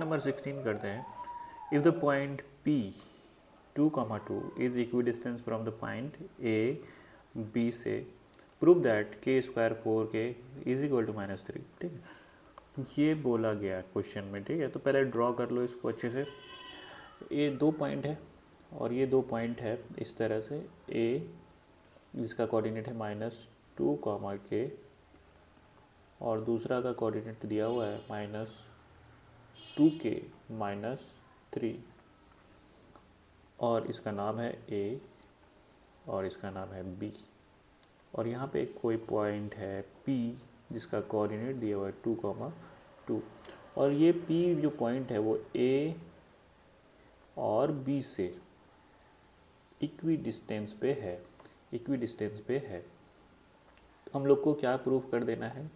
Number 16 करते हैं। If the point P 2, 2 is equidistance from the point A B से prove that k² 4k is equal to -3। ठीक है, ये बोला गया क्वेश्चन में। ठीक है, तो पहले ड्रॉ कर लो इसको अच्छे से। ये 2 पॉइंट है और ये 2 पॉइंट है इस तरह से। A जिसका कोऑर्डिनेट है -2, k और दूसरा का कोऑर्डिनेट दिया हुआ है -2k -3 और इसका नाम है A और इसका नाम है B। और यहाँ पे कोई पॉइंट है P जिसका कोऑर्डिनेट दिया हुआ है 2, 2 और ये P जो पॉइंट है वो A और B से इक्वी डिस्टेंस पे है, इक्वी डिस्टेंस पे है। हम लोग को क्या प्रूफ कर देना है,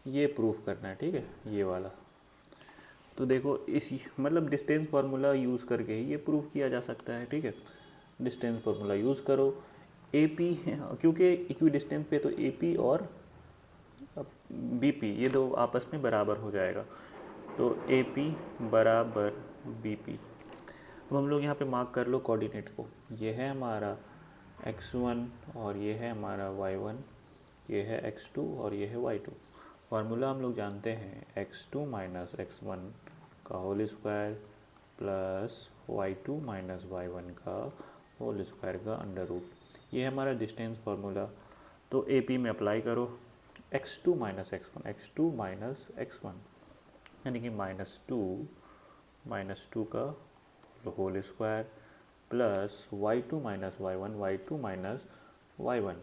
ये प्रूफ करना है। ठीक है, ये वाला। तो देखो इस मतलब डिस्टेंस फार्मूला यूज़ करके ही ये प्रूफ किया जा सकता है। ठीक है, डिस्टेंस फार्मूला यूज़ करो। AP क्योंकि इक्वी डिस्टेंस पे तो AP और BP ये दो आपस में बराबर हो जाएगा, तो AP बराबर BP। अब हम लोग यहाँ पे मार्क कर लो कोऑर्डिनेट को। ये है हमारा x1 और ये है हमारा y1, ये है x2 और ये है y2। फार्मूला हम लोग जानते हैं x2 माइनस x1 का whole square plus y2 minus y1 का होल स्क्वायर का अंडर रूट। ये है हमारा डिस्टेंस फार्मूला। तो AP में अप्लाई करो x2 minus x1, x2 minus x1 यानी कि -2 का whole square plus y2 minus y1, y2 minus y1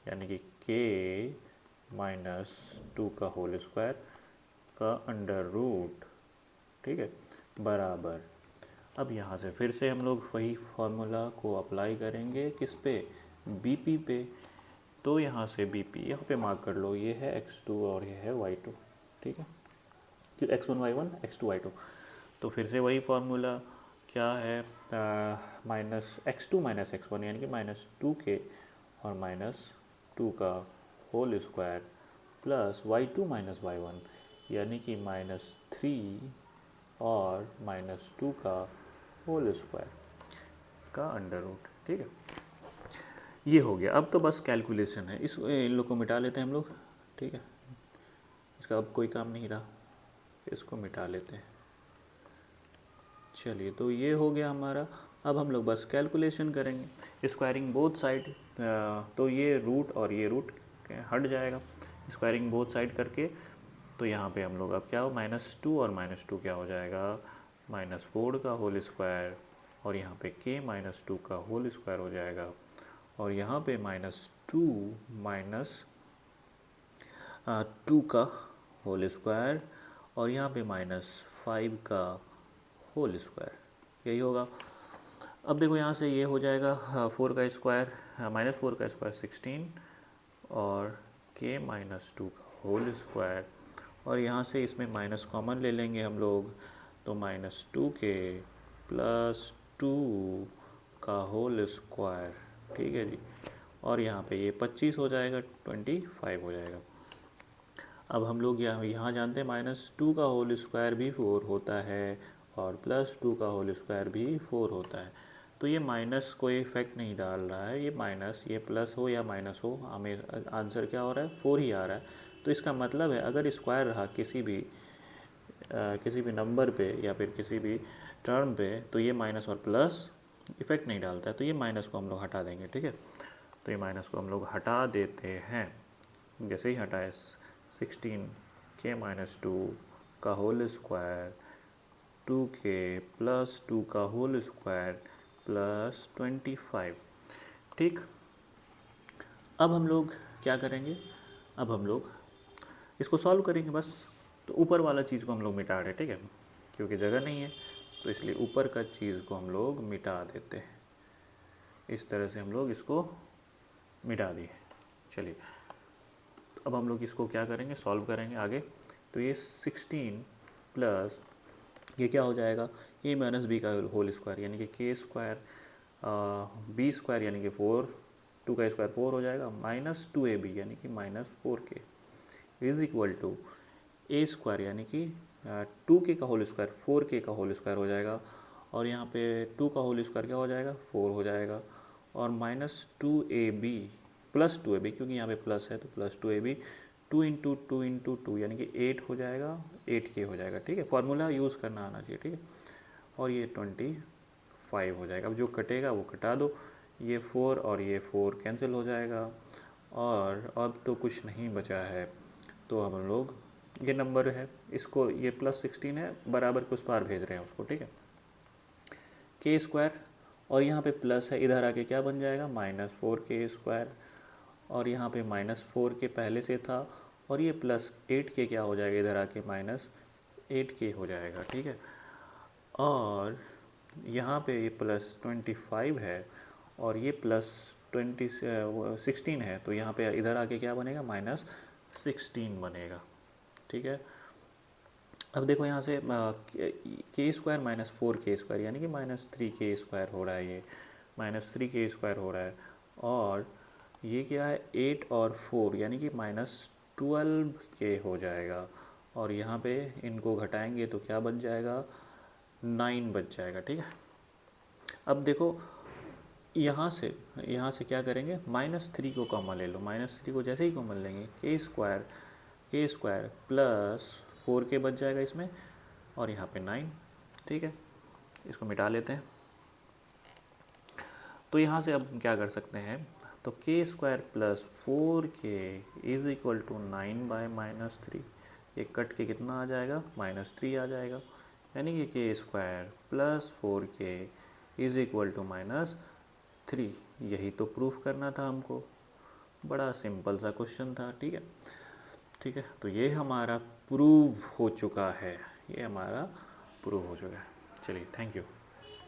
यानी कि k -2 का होल स्क्वायर का अंडर रूट। ठीक है, बराबर। अब यहाँ से फिर से हम लोग वही फार्मूला को अप्लाई करेंगे किस पे, BP पे। तो यहाँ से BP यहाँ पे मार्क कर लो, ये है x2 और ये है y2। ठीक है, कि x1 y1 x2 y2। तो फिर से वही फार्मूला क्या है, -x2 माइनस x1 यानी कि -2k और -2 का whole square plus y2 minus y1 यानी कि -3 और -2 का होल स्क्वायर का अंडर रूट। ठीक है, ये हो गया। अब तो बस कैलकुलेशन है, इन लोग को मिटा लेते हैं हम लोग। ठीक है, इसका अब कोई काम नहीं रहा, इसको मिटा लेते हैं। चलिए, तो ये हो गया हमारा। अब हम लोग बस कैलकुलेशन करेंगे, स्क्वायरिंग बोथ साइड। तो ये रूट और ये रूट हट जाएगा स्क्वायरिंग बोथ साइड करके। तो यहाँ पे हम लोग अब क्या हो, -2 और -2 क्या हो जाएगा, -4 का होल स्क्वायर और यहाँ पे k -2 का होल स्क्वायर हो जाएगा और यहाँ पे -2 माइनस 2 का होल स्क्वायर और यहाँ पे -5 का होल स्क्वायर, यही होगा। अब देखो यहाँ से ये हो जाएगा 4 का स्क्वायर -4 का स्क्वायर 16 और k -2 का होल स्क्वायर और यहाँ से इसमें माइनस कॉमन ले लेंगे हम लोग, तो -2k प्लस 2 का होल स्क्वायर। ठीक है जी, और यहाँ पे ये 25 हो जाएगा, 25 हो जाएगा। अब हम लोग यहाँ जानते हैं -2 का होल स्क्वायर भी 4 होता है और +2 का होल स्क्वायर भी 4 होता है। तो ये माइनस कोई इफेक्ट नहीं डाल रहा है, ये माइनस ये प्लस हो या माइनस हो, हमें आंसर क्या हो रहा है, 4 ही आ रहा है। तो इसका मतलब है अगर स्क्वायर रहा किसी भी नंबर पे या फिर किसी भी टर्म पे, तो ये माइनस और प्लस इफेक्ट नहीं डालता है। तो ये माइनस को हम लोग हटा देंगे। ठीक है, तो ये माइनस को हम लोग हटा देते हैं। जैसे ही हटाए 16 k -2 का होल स्क्वायर 2k प्लस 2 का होल स्क्वायर प्लस 25। ठीक, अब हम लोग क्या करेंगे, अब हम लोग इसको सॉल्व करेंगे बस। तो ऊपर वाला चीज़ को हम लोग मिटा रहे, ठीक है, क्योंकि जगह नहीं है तो इसलिए ऊपर का चीज़ को हम लोग मिटा देते हैं। इस तरह से हम लोग इसको मिटा दिए। चलिए, अब हम लोग इसको क्या करेंगे, सॉल्व करेंगे आगे। तो ये 16 प्लस ये क्या हो जाएगा, a माइनस बी का होल स्क्वायर यानी कि k स्क्वायर b स्क्वायर यानी कि 4, 2 का स्क्वायर 4 हो जाएगा, -2ab यानी कि -4k is equal to a square यानी कि 2k का होल स्क्वायर 4k का होल स्क्वायर हो जाएगा, और यहाँ पे 2 का होल स्क्वायर क्या हो जाएगा 4 हो जाएगा, और -2ab प्लस 2ab, क्योंकि यहाँ पे प्लस है तो +2ab, 2 × 2 × 2 यानी कि 8 हो जाएगा, 8k हो जाएगा। ठीक है, फार्मूला यूज़ करना आना चाहिए। ठीक है, और ये 25 हो जाएगा। अब जो कटेगा वो कटा दो, ये 4 और ये 4 कैंसिल हो जाएगा, और अब तो कुछ नहीं बचा है, तो हम लोग ये नंबर है इसको, ये +16 है, बराबर के उस पार भेज रहे हैं उसको। ठीक है, k², और यहाँ पे प्लस है, इधर आके क्या बन जाएगा -4k², और यहाँ पे -4k पहले से था, और ये +8k क्या हो जाएगा, इधर आके -8k हो जाएगा। ठीक है, और यहाँ पे ये +25 है, और ये +16 है, तो यहाँ पे इधर आके क्या बनेगा -16 बनेगा। ठीक है, अब देखो यहाँ से k² -4k² यानी कि -3k² हो रहा है, ये -3k² हो रहा है, और ये क्या है 8 और 4 यानी कि -12k हो जाएगा, और यहाँ पे इनको घटाएंगे तो क्या बच जाएगा 9 बच जाएगा। ठीक है, अब देखो यहाँ से क्या करेंगे -3 को कॉमन ले लो, -3 को जैसे ही कॉमन लेंगे k² +4k बच जाएगा इसमें, और यहाँ पे 9। ठीक है, इसको मिटा लेते हैं, तो यहाँ से अब क्या कर सकते हैं, तो k² +4k = 9/-3, ये कट के कितना आ जाएगा -3 आ जाएगा, यानी कि k² +4k = -3। यही तो प्रूफ करना था हमको, बड़ा सिंपल सा क्वेश्चन था। ठीक है, ठीक है, तो ये हमारा प्रूव हो चुका है, ये हमारा प्रूव हो चुका है। चलिए, थैंक यू।